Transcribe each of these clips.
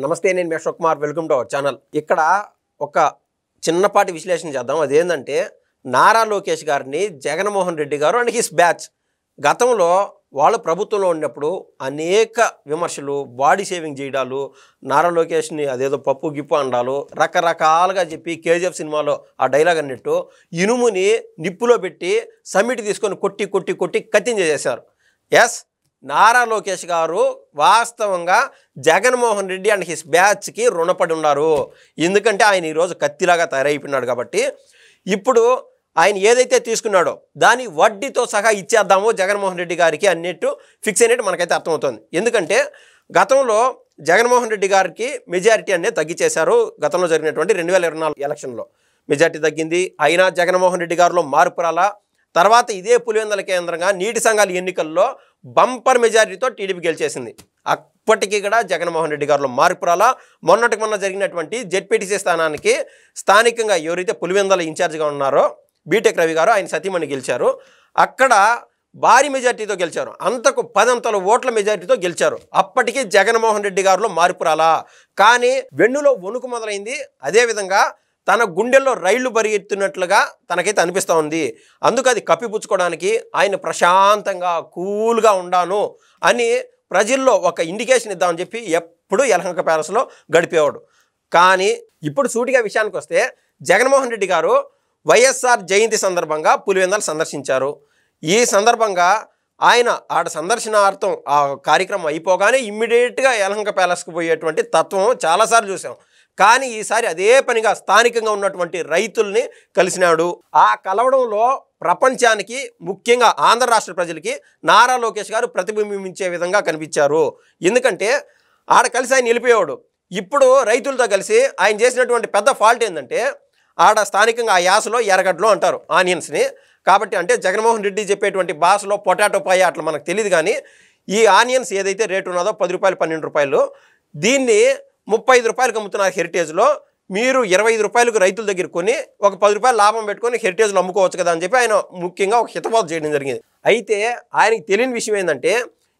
నమస్తే, నేను మీ Ashok Kumar. Welcome to our channel. ఇక్కడ ఒక చిన్నపాటి విశ్లేషణ చేద్దాం. అదేంటంటే నారా లోకేష్ గారిని జగన్మోహన్ రెడ్డి గారు అండ్ హిస్ బ్యాచ్ గతంలో వాళ్ళు ప్రభుత్వంలో ఉన్నప్పుడు అనేక విమర్శలు, బాడీ షేవింగ్ చేయడాలు, నారా లోకేష్ని అదేదో పప్పు గిప్పు అండాలు రకరకాలుగా చెప్పి కేజీఎఫ్ సినిమాలో ఆ డైలాగ్ అన్నట్టు ఇనుముని నిప్పులో పెట్టి సమ్మిటి తీసుకొని కొట్టి కొట్టి కొట్టి కత్తించేశారు. ఎస్, నారా లోకేష్ గారు వాస్తవంగా జగన్మోహన్ రెడ్డి అండ్ హిస్ బ్యాచ్కి రుణపడి ఉన్నారు. ఎందుకంటే ఆయన ఈరోజు కత్తిలాగా తయారైపోయినాడు. కాబట్టి ఇప్పుడు ఆయన ఏదైతే తీసుకున్నాడో దాని వడ్డీతో సహా ఇచ్చేద్దాము జగన్మోహన్ రెడ్డి గారికి అన్నట్టు ఫిక్స్ అయినట్టు మనకైతే అర్థమవుతుంది. ఎందుకంటే గతంలో జగన్మోహన్ రెడ్డి గారికి మెజారిటీ అనేది తగ్గించేశారు. గతంలో జరిగినటువంటి 2024 ఎలక్షన్లో మెజారిటీ తగ్గింది. అయినా జగన్మోహన్ రెడ్డి గారిలో మార్పు రాలా. తర్వాత ఇదే పులివెందుల కేంద్రంగా నీటి సంఘాల ఎన్నికల్లో బంపర్ మెజారిటీతో టీడీపీ గెలిచేసింది. అప్పటికీ కూడా జగన్మోహన్ రెడ్డి గారిలో మార్పు రాలా. మొన్న జరిగినటువంటి జెడ్పీటీసీ స్థానానికి స్థానికంగా ఎవరైతే పులివెందుల ఇన్ఛార్జిగా ఉన్నారో బీటెక్ రవి గారు, ఆయన సతీమణి గెలిచారు. అక్కడ భారీ మెజార్టీతో గెలిచారు. అంతకు 10 ఓట్ల మెజార్టీతో గెలిచారు. అప్పటికీ జగన్మోహన్ రెడ్డి గారిలో మార్పు రాలా. కానీ వెన్నులో వణుకు మొదలైంది. అదేవిధంగా తన గుండెల్లో రైళ్లు పరిగెత్తున్నట్లుగా తనకైతే అనిపిస్తూ ఉంది. అందుకు అది కప్పిపుచ్చుకోవడానికి ఆయన ప్రశాంతంగా కూల్గా ఉండాను అని ప్రజల్లో ఒక ఇండికేషన్ ఇద్దామని చెప్పి ఎప్పుడూ యలహంక ప్యాలెస్లో గడిపేవాడు. కానీ ఇప్పుడు సూటిగా విషయానికి వస్తే జగన్మోహన్ రెడ్డి గారు వైఎస్ఆర్ జయంతి సందర్భంగా పులివెందులు సందర్శించారు. ఈ సందర్భంగా ఆయన ఆడ సందర్శనార్థం ఆ కార్యక్రమం అయిపోగానే ఇమ్మీడియట్గా యలహంక ప్యాలెస్కి పోయేటువంటి తత్వం చాలాసార్లు చూసాం. కానీ ఈసారి అదే పనిగా స్థానికంగా ఉన్నటువంటి రైతుల్ని కలిసినాడు. ఆ కలవడంలో ప్రపంచానికి, ముఖ్యంగా ఆంధ్ర రాష్ట్ర ప్రజలకి నారా లోకేష్ గారు ప్రతిబింబించే విధంగా కనిపించారు. ఎందుకంటే ఆడ కలిసి ఆయన నిలిపేవాడు. ఇప్పుడు రైతులతో కలిసి ఆయన చేసినటువంటి పెద్ద ఫాల్ట్ ఏంటంటే ఆడ స్థానికంగా ఆ యాసలో ఎర్రగడ్డలు అంటారు ఆనియన్స్ని. కాబట్టి అంటే జగన్మోహన్ రెడ్డి చెప్పేటువంటి భాషలో పొటాటో పాయ అట్లా మనకు తెలియదు. కానీ ఈ ఆనియన్స్ ఏదైతే రేటు ఉన్నదో 10 రూపాయలు 12 రూపాయలు, దీన్ని 35 రూపాయలకు అమ్ముతున్నారు హెరిటేజ్లో. మీరు 25 రూపాయలకు రైతుల దగ్గర కొని ఒక 10 రూపాయలు లాభం పెట్టుకొని హెరిటేజ్లో అమ్ముకోవచ్చు కదా అని చెప్పి ఆయన ముఖ్యంగా ఒక హితబోధ చేయడం జరిగింది. అయితే ఆయనకి తెలియని విషయం ఏంటంటే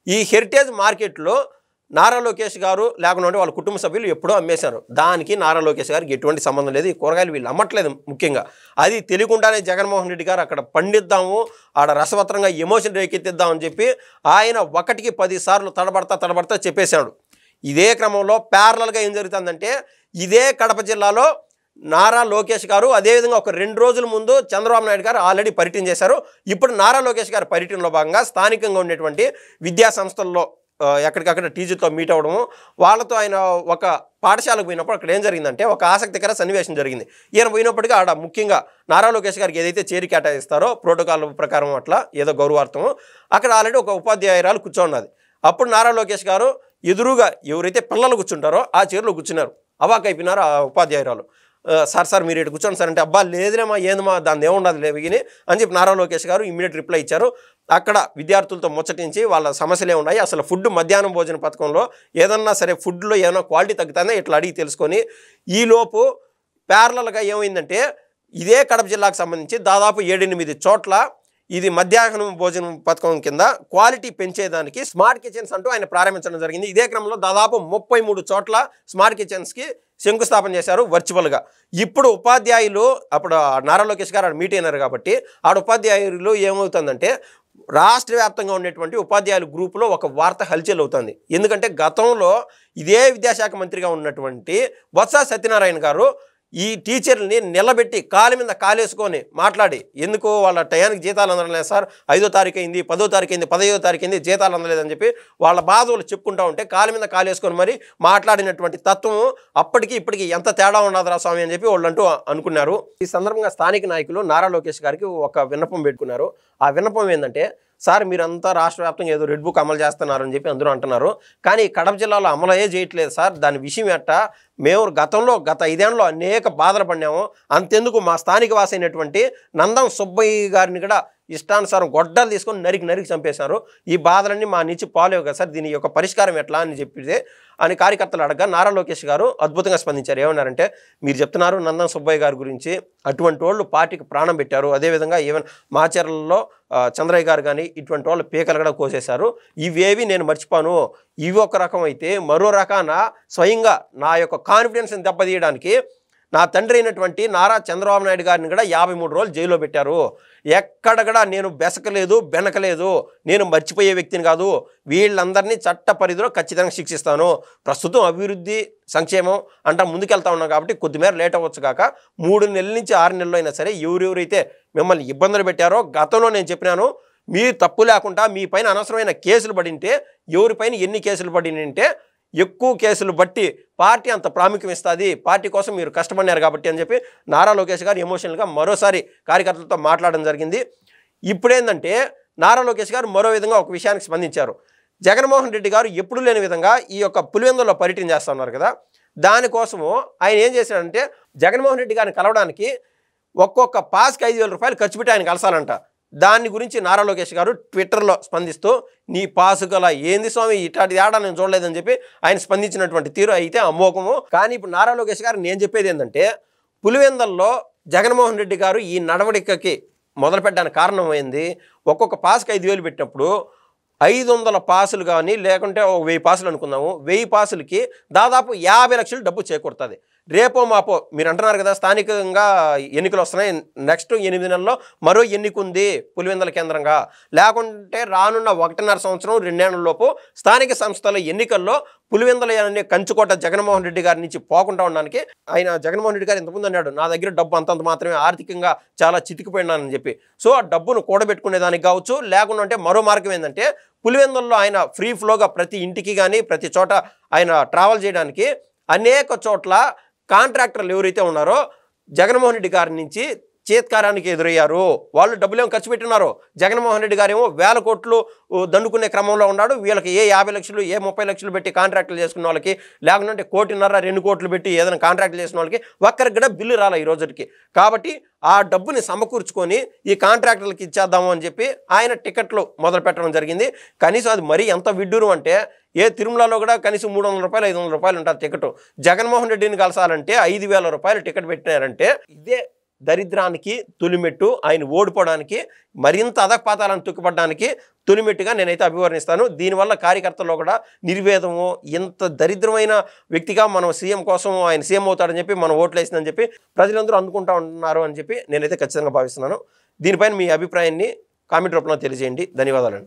ఈ హెరిటేజ్ మార్కెట్లో నారా లోకేష్ గారు లేకుండా వాళ్ళ కుటుంబ సభ్యులు ఎప్పుడో అమ్మేశారు. దానికి నారా లోకేష్ గారికి ఎటువంటి సంబంధం లేదు. ఈ కూరగాయలు వీళ్ళు అమ్మట్లేదు. ముఖ్యంగా అది తెలియకుండానే జగన్మోహన్ రెడ్డి గారు అక్కడ పండిద్దాము, ఆడ రసవత్రంగా ఎమోషన్ రేకెత్తిద్దామని చెప్పి ఆయన 1కి 10 సార్లు తడబడతా చెప్పేశాడు. ఇదే క్రమంలో ప్యారలల్గా ఏం జరుగుతుందంటే ఇదే కడప జిల్లాలో నారా లోకేష్ గారు అదేవిధంగా ఒక 2 రోజుల ముందు చంద్రబాబు నాయుడు గారు ఆల్రెడీ పర్యటన చేశారు. ఇప్పుడు నారా లోకేష్ గారి పర్యటనలో భాగంగా స్థానికంగా ఉండేటువంటి విద్యా సంస్థల్లో ఎక్కడికక్కడ టీచర్తో మీట్ అవ్వడము, వాళ్ళతో ఆయన ఒక పాఠశాలకు పోయినప్పుడు అక్కడ ఏం జరిగిందంటే ఒక ఆసక్తికర సన్నివేశం జరిగింది. ఈయన పోయినప్పటికీ ఆడ ముఖ్యంగా నారా లోకేష్ గారికి ఏదైతే చేరి కేటాయిస్తారో ప్రోటోకాల్ ప్రకారం అట్లా ఏదో గౌరవార్థము అక్కడ ఆల్రెడీ ఒక ఉపాధ్యాయురాలు కూర్చోన్నది. అప్పుడు నారా లోకేష్ గారు ఎదురుగా ఎవరైతే పిల్లలు కూర్చుంటారో ఆ చైర్లో కూర్చున్నారు. అవాక్ అయిపోయినారు ఆ ఉపాధ్యాయురాలు. సార్ మీరు ఇటు కూర్చోండి సార్ అంటే, అబ్బా లేదులేమా ఏందమ్మా దాన్ని ఏముండదు లేవిని అని చెప్పి నారా లోకేష్ గారు ఇమ్మీడియట్ రిప్లై ఇచ్చారు. అక్కడ విద్యార్థులతో ముచ్చటించి వాళ్ళ సమస్యలే ఉన్నాయి, అసలు ఫుడ్ మధ్యాహ్నం భోజన పథకంలో ఏదన్నా సరే ఫుడ్లో ఏదైనా క్వాలిటీ తగ్గుతుందా ఇట్లా అడిగి తెలుసుకొని ఈలోపు ప్యారలల్గా ఏమైందంటే ఇదే కడప జిల్లాకు సంబంధించి దాదాపు 7-8 చోట్ల ఇది మధ్యాహ్నం భోజనం పథకం కింద క్వాలిటీ పెంచేదానికి స్మార్ట్ కిచెన్స్ అంటూ ఆయన ప్రారంభించడం జరిగింది. ఇదే క్రమంలో దాదాపు 33 చోట్ల స్మార్ట్ కిచెన్స్కి శంకుస్థాపన చేశారు వర్చువల్గా. ఇప్పుడు ఉపాధ్యాయులు అప్పుడు నారా లోకేష్ గారు మీట్ అయినారు కాబట్టి ఆడ ఉపాధ్యాయులు ఏమవుతుందంటే రాష్ట్ర వ్యాప్తంగా ఉండేటువంటి ఉపాధ్యాయుల గ్రూపులో ఒక వార్త హల్చల్ అవుతుంది. ఎందుకంటే గతంలో ఇదే విద్యాశాఖ మంత్రిగా ఉన్నటువంటి బొత్స సత్యనారాయణ గారు ఈ టీచర్ని నిలబెట్టి కాలు మీద కాలేసుకొని మాట్లాడి, ఎందుకు వాళ్ళ టయానికి జీతాలు అందడం లేదు సార్, 5వ తారీఖు అయింది, 10వ తారీఖు అయింది, 15వ తారీఖు అయింది, జీతాలు అందలేదని చెప్పి వాళ్ళ బాధలు చెప్పుకుంటూ ఉంటే కాలు మీద కాలేసుకొని మరి మాట్లాడినటువంటి తత్వం అప్పటికి ఇప్పటికి ఎంత తేడా ఉండదురా స్వామి అని చెప్పి వాళ్ళు అంటూ అనుకున్నారు. ఈ సందర్భంగా స్థానిక నాయకులు నారా లోకేష్ గారికి ఒక విన్నపం పెట్టుకున్నారు. ఆ విన్నపం ఏంటంటే, సార్ మీరంతా రాష్ట్ర వ్యాప్తంగా ఏదో రెడ్ బుక్ అమలు చేస్తున్నారని చెప్పి అందరూ అంటున్నారు, కానీ కడప జిల్లాలో అమలే చేయట్లేదు సార్, దాని విషయం ఎట్టా మేము గత 5 ఏళ్లలో అనేక బాధలు పడినాము. అంతెందుకు మా స్థానిక వాసైనటువంటి నందం సుబ్బయ్య గారిని కూడా ఇష్టానుసారం గొడ్డలు తీసుకొని నరికి చంపేశారు. ఈ బాధలన్నీ మా నుంచి పోలేవు కదా సార్, దీని యొక్క పరిష్కారం ఎట్లా అని చెప్పితే అని కార్యకర్తలు అడగగా నారా లోకేష్ గారు అద్భుతంగా స్పందించారు. ఏమన్నారంటే, మీరు చెప్తున్నారు నందం సుబ్బయ్య గారి గురించి, అటువంటి వాళ్ళు పార్టీకి ప్రాణం పెట్టారు. అదేవిధంగా ఈవెన్ మాచర్లలో చంద్రయ్య గారు కానీ ఇటువంటి వాళ్ళు పీకలు కూడా కోసేశారు. ఇవేవి నేను మర్చిపోను. ఇవి ఒక రకం అయితే మరో రకాన స్వయంగా నా యొక్క కాన్ఫిడెన్స్ని దెబ్బతీయడానికి నా తండ్రి అయినటువంటి నారా చంద్రబాబు నాయుడు గారిని కూడా 53 రోజులు జైల్లో పెట్టారు. ఎక్కడ కూడా నేను బెసకలేదు, బెనకలేదు. నేను మర్చిపోయే వ్యక్తిని కాదు. వీళ్ళందరినీ చట్ట పరిధిలో ఖచ్చితంగా శిక్షిస్తాను. ప్రస్తుతం అభివృద్ధి సంక్షేమం అంటా ముందుకెళ్తా ఉన్నాం కాబట్టి కొద్దిమేర లేట్ అవ్వచ్చు కాక 3 నెలల నుంచి 6 నెలలు అయినా సరే ఎవరెవరైతే మిమ్మల్ని ఇబ్బందులు పెట్టారో గతంలో నేను చెప్పినాను, మీ తప్పు లేకుండా మీ పైన అనవసరమైన కేసులు పడింటే, ఎవరిపైన ఎన్ని కేసులు పడినంటే ఎక్కువ కేసులు బట్టి పార్టీ అంత ప్రాముఖ్యం ఇస్తుంది, పార్టీ కోసం మీరు కష్టపడినారు కాబట్టి అని చెప్పి నారా లోకేష్ గారు ఎమోషనల్గా మరోసారి కార్యకర్తలతో మాట్లాడడం జరిగింది. ఇప్పుడేంటంటే నారా లోకేష్ గారు మరో విధంగా ఒక విషయానికి స్పందించారు. జగన్మోహన్ రెడ్డి గారు ఎప్పుడు లేని విధంగా ఈ యొక్క పులివెందులలో పర్యటన చేస్తున్నారు కదా, దానికోసము ఆయన ఏం చేశాడంటే జగన్మోహన్ రెడ్డి గారిని కలవడానికి ఒక్కొక్క పాస్కి 5,000 రూపాయలు ఖర్చు పెట్టి ఆయన కలసాలంట. దాని గురించి నారా లోకేష్ గారు ట్విట్టర్లో స్పందిస్తూ, నీ పాసు గల ఏంది స్వామి, ఇట్లాంటి తేడా నేను చూడలేదని చెప్పి ఆయన స్పందించినటువంటి తీరు అయితే అమోఘము. కానీ ఇప్పుడు నారా లోకేష్ గారు నేను చెప్పేది ఏంటంటే, పులివెందుల్లో జగన్మోహన్ రెడ్డి గారు ఈ నడవడికకి మొదలుపెట్టడానికి కారణమైంది, ఒక్కొక్క పాస్కి 5,000 పెట్టినప్పుడు 500 పాసులు కానీ లేకుంటే 1000 పాసులు అనుకుందాము, 1000 పాసులకి దాదాపు 50 లక్షలు డబ్బు చేకూరుతుంది. రేపో మాపో మీరు అంటున్నారు కదా స్థానికంగా ఎన్నికలు వస్తున్నాయి, నెక్స్ట్ 8 నెలల్లో మరో ఎన్నిక ఉంది పులివెందుల కేంద్రంగా, లేకుంటే రానున్న 1.5 సంవత్సరం 2 ఏళ్లలోపు స్థానిక సంస్థల ఎన్నికల్లో పులివెందుల కంచుకోట జగన్మోహన్ రెడ్డి గారి నుంచి పోకుండా ఉండడానికి ఆయన జగన్మోహన్ రెడ్డి గారు ఇంతకుముందు అన్నాడు, నా దగ్గర డబ్బు అంతంత మాత్రమే, ఆర్థికంగా చాలా చితికిపోయినానని చెప్పి. సో ఆ డబ్బును కూడబెట్టుకునేదానికి కావచ్చు, లేకుండా అంటే మరో మార్గం ఏంటంటే పులివెందుల్లో ఆయన ఫ్రీ ఫ్లోగా ప్రతి ఇంటికి కానీ ప్రతి చోట ఆయన ట్రావెల్ చేయడానికి అనేక చోట్ల కాంట్రాక్టర్లు ఎవరైతే ఉన్నారో జగన్మోహన్ రెడ్డి గారి నుంచి చేత్కారానికి ఎదురయ్యారు. వాళ్ళు డబ్బులేమో ఖర్చు పెట్టినారు, జగన్మోహన్ రెడ్డి గారేమో 1000 కోట్లు దండుకునే క్రమంలో ఉన్నాడు. వీళ్ళకి ఏ 50 లక్షలు ఏ 30 లక్షలు పెట్టి కాంట్రాక్టులు చేసుకున్న వాళ్ళకి, లేకుంటే 1.5 కోటి 2 కోట్లు పెట్టి ఏదైనా కాంట్రాక్టులు చేసిన వాళ్ళకి ఒక్కరికి కూడా బిల్లు రాలే ఈ రోజుకి. కాబట్టి ఆ డబ్బుని సమకూర్చుకొని ఈ కాంట్రాక్టర్లకి ఇచ్చేద్దాము అని చెప్పి ఆయన టికెట్లు మొదలు పెట్టడం జరిగింది. కనీసం అది మరీ ఎంత విడ్డూరం అంటే, ఏ తిరుమలలో కూడా కనీసం 300 రూపాయలు 500 రూపాయలు ఉంటుంది టికెట్. జగన్మోహన్ రెడ్డిని కలసాలంటే 5,000 రూపాయలు టికెట్ పెట్టినారంటే ఇదే దరిద్రానికి తొలిమెట్టు. ఆయన ఓడిపోవడానికి మరింత అధపాతాలను తొక్కుపడడానికి తొలిమెట్టుగా నేనైతే అభివర్ణిస్తాను. దీనివల్ల కార్యకర్తల్లో కూడా నిర్వేదము, ఇంత దరిద్రమైన వ్యక్తిగా మనం సీఎం కోసం ఆయన సీఎం అవుతాడని చెప్పి మనం ఓట్లు వేసిందని చెప్పి ప్రజలందరూ అందుకుంటా ఉన్నారు అని చెప్పి నేనైతే ఖచ్చితంగా భావిస్తున్నాను. దీనిపైన మీ అభిప్రాయాన్ని కామెంట్ రూపంలో తెలియజేయండి. ధన్యవాదాలు.